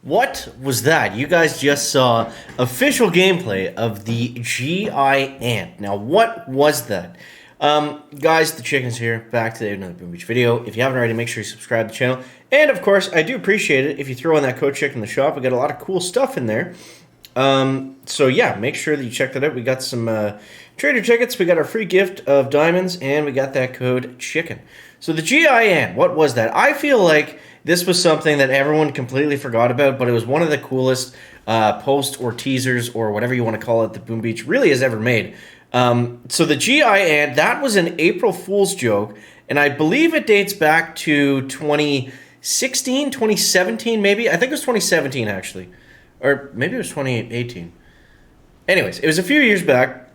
What was that? You guys just saw official gameplay of the GI Ant. Now, what was that? Guys, the chicken's here, back today with another Boom Beach video. If you haven't already, make sure you subscribe to the channel. And, of course, I do appreciate it if you throw in that code chicken in the shop. We got a lot of cool stuff in there. So, yeah, make sure that you check that out. We got some trader tickets, we got our free gift of diamonds, and we got that code chicken. So, the GI Ant, what was that? I feel like this was something that everyone completely forgot about, but it was one of the coolest posts or teasers or whatever you want to call it that Boom Beach really has ever made. So the GI Ant, that was an April Fool's joke, and I believe it dates back to 2016, 2017 maybe? I think it was 2017 actually. Or maybe it was 2018. Anyways, it was a few years back,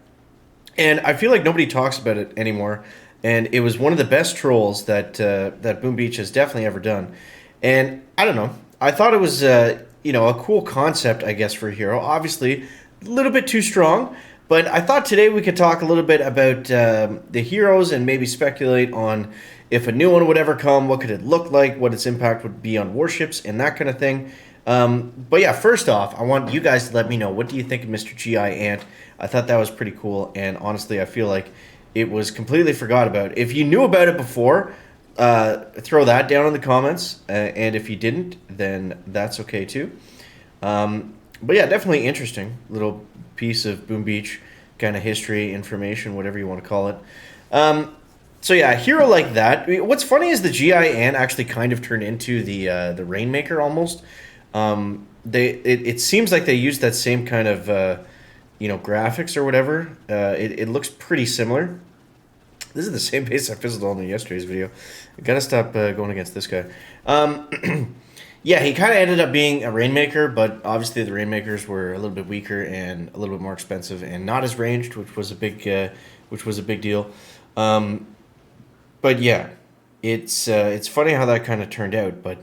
and I feel like nobody talks about it anymore. And it was one of the best trolls that that Boom Beach has definitely ever done. And I don't know. I thought it was a cool concept, I guess, for a hero. Obviously, a little bit too strong. But I thought today we could talk a little bit about the heroes and maybe speculate on if a new one would ever come, what could it look like, what its impact would be on warships, and that kind of thing. But yeah, first off, I want you guys to let me know, what do you think of Mr. GI Ant? I thought that was pretty cool, and honestly, I feel like it was completely forgot about. If you knew about it before, throw that down in the comments, and if you didn't, then that's okay too. But yeah, definitely interesting little piece of Boom Beach kind of history, information, whatever you want to call it. So yeah, a hero like that. What's funny is the GI Ant actually kind of turned into the Rainmaker almost. It seems like they used that same kind of graphics or whatever. It looks pretty similar. This is the same base I fizzled on in yesterday's video. I gotta stop going against this guy. Yeah, he kind of ended up being a Rainmaker, but obviously the Rainmakers were a little bit weaker and a little bit more expensive and not as ranged, which was a big deal. But yeah, it's funny how that kind of turned out. But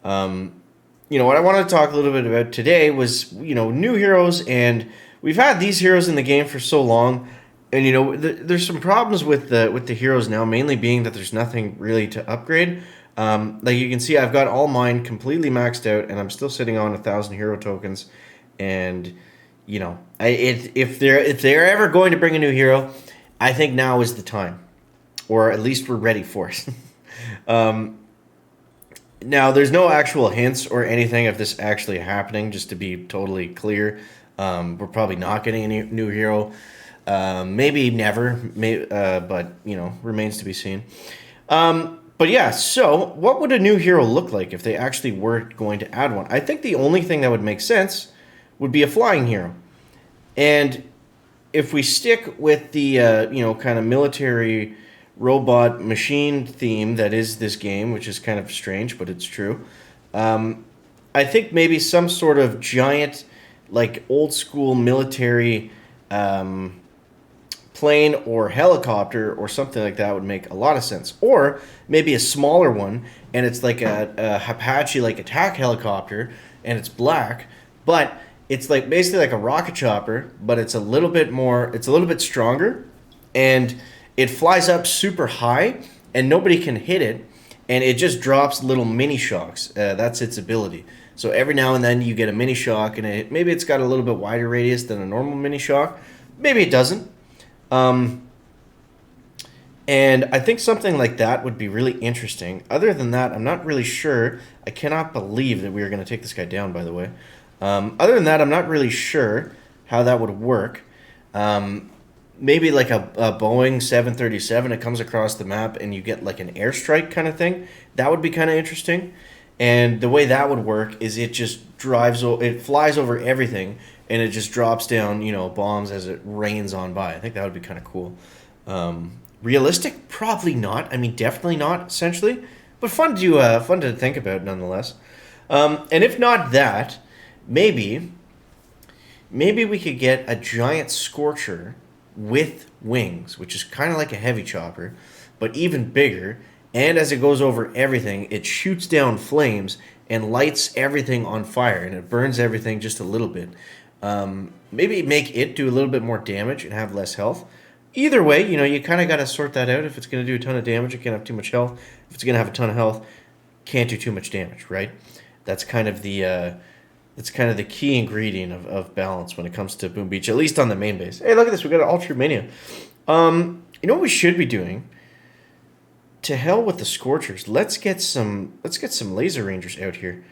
what I wanted to talk a little bit about today was new heroes, and we've had these heroes in the game for so long. And there's some problems with the heroes now, mainly being that there's nothing really to upgrade. Like you can see, I've got all mine completely maxed out, and I'm still sitting on 1,000 hero tokens. And if they're ever going to bring a new hero, I think now is the time, or at least we're ready for it. Now, there's no actual hints or anything of this actually happening. Just to be totally clear, we're probably not getting a new hero. Maybe never, but remains to be seen. But yeah, so what would a new hero look like if they actually were going to add one? I think the only thing that would make sense would be a flying hero. And if we stick with the kind of military robot machine theme that is this game, which is kind of strange, but it's true. I think maybe some sort of giant, like old school military plane or helicopter or something like that would make a lot of sense. Or maybe a smaller one, and it's like a Apache like attack helicopter, and it's black, but it's like basically like a rocket chopper, but it's a little bit stronger, and it flies up super high, and nobody can hit it, and it just drops little mini shocks. That's its ability. So every now and then you get a mini shock, and maybe it's got a little bit wider radius than a normal mini shock. Maybe it doesn't. And I think something like that would be really interesting. Other than that, I'm not really sure. I cannot believe that we are going to take this guy down, by the way. Other than that, I'm not really sure how that would work. Maybe like a Boeing 737, it comes across the map and you get like an airstrike kind of thing. That would be kind of interesting. And the way that would work is it just it flies over everything, and it just drops down, bombs as it rains on by. I think that would be kind of cool. Realistic? Probably not. I mean, definitely not, essentially. But fun to think about, nonetheless. And if not that, maybe we could get a giant Scorcher with wings, which is kind of like a heavy chopper, but even bigger. And as it goes over everything, it shoots down flames and lights everything on fire, and it burns everything just a little bit. Maybe make it do a little bit more damage and have less health. Either way, you kind of got to sort that out. If it's going to do a ton of damage, it can't have too much health. If it's going to have a ton of health, can't do too much damage, right? That's kind of the It's kind of the key ingredient of balance when it comes to Boom Beach, at least on the main base. Hey, look at this. We got an Ultra Mania. You know what we should be doing? To hell with the Scorchers. Let's get some Laser Rangers out here.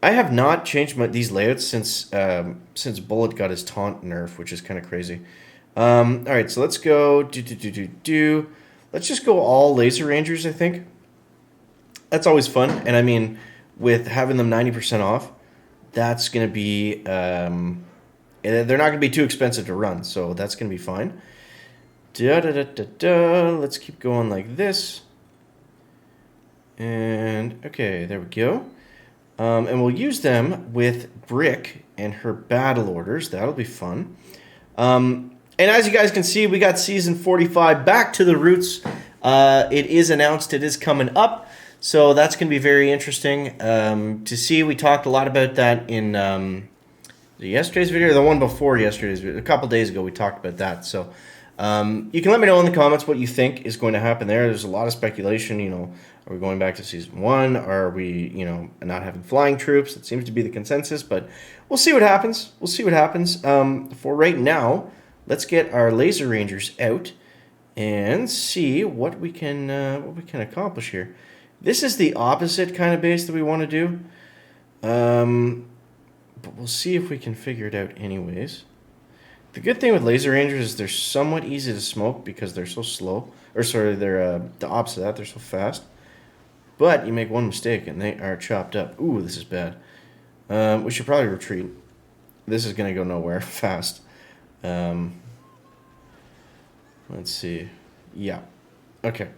I have not changed these layouts since Bullet got his taunt nerf, which is kind of crazy. All right, so let's go Let's just go all Laser Rangers, I think. That's always fun, and I mean, with having them 90% off, that's going to be... they're not going to be too expensive to run, so that's going to be fine. Let's keep going like this. And, okay, there we go. And we'll use them with Brick and her battle orders. That'll be fun. And as you guys can see, we got Season 45 back to the roots. It is announced it is coming up. So that's going to be very interesting to see. We talked a lot about that in yesterday's video, or the one before yesterday's video. A couple days ago, we talked about that. So you can let me know in the comments what you think is going to happen there. There's a lot of speculation, you know. Are we going back to Season 1? Are we, you know, not having flying troops? It seems to be the consensus, but we'll see what happens. We'll see what happens. For right now, let's get our Laser Rangers out and see what we can accomplish here. This is the opposite kind of base that we want to do, but we'll see if we can figure it out anyways. The good thing with Laser Rangers is they're somewhat easy to smoke because they're so slow. Or sorry, they're the opposite of that. They're so fast. But you make one mistake and they are chopped up. Ooh, this is bad. We should probably retreat. This is going to go nowhere fast. Let's see. Yeah. Okay.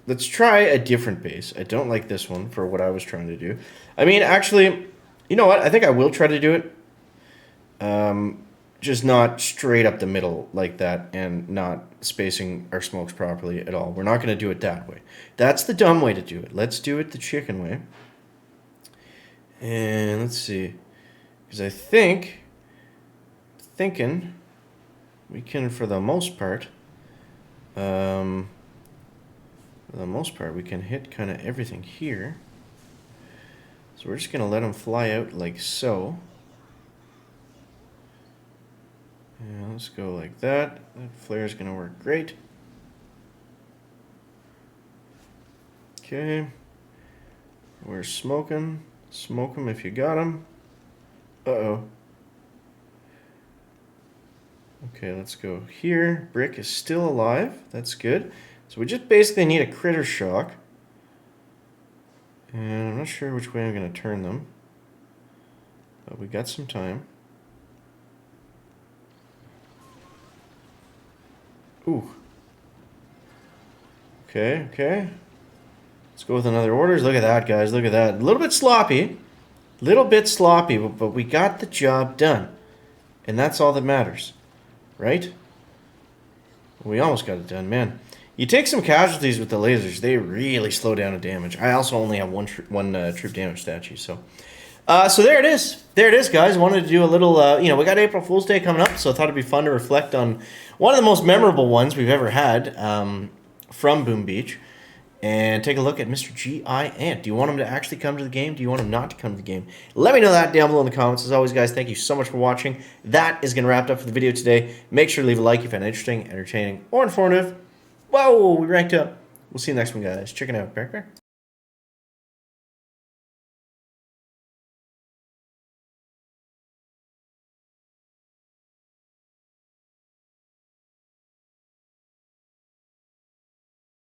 Let's try a different base. I don't like this one for what I was trying to do. I mean, actually, you know what? I think I will try to do it. Just not straight up the middle like that and not spacing our smokes properly at all. We're not going to do it that way. That's the dumb way to do it. Let's do it the chicken way. And let's see. Because I thinking we can, for the most part, we can hit kind of everything here. So we're just going to let them fly out like so. Yeah, let's go like that. That flare is going to work great. Okay. We're smoking. Smoke them if you got them. Uh-oh. Okay, let's go here. Brick is still alive. That's good. So we just basically need a critter shock. And I'm not sure which way I'm going to turn them. But we got some time. Ooh. Okay, okay. Let's go with another orders. Look at that, guys. Look at that. A little bit sloppy. But we got the job done. And that's all that matters. Right? We almost got it done, man. You take some casualties with the lasers, they really slow down the damage. I also only have one troop damage statue, so... so there it is. There it is, guys. Wanted to do a little, you know, we got April Fool's Day coming up, so I thought it'd be fun to reflect on one of the most memorable ones we've ever had from Boom Beach. And take a look at Mr. G.I. Ant. Do you want him to actually come to the game? Do you want him not to come to the game? Let me know that down below in the comments. As always, guys, thank you so much for watching. That is going to wrap it up for the video today. Make sure to leave a like if you found it interesting, entertaining, or informative. Whoa, we ranked up. We'll see you next one, guys. Check it out. Bear.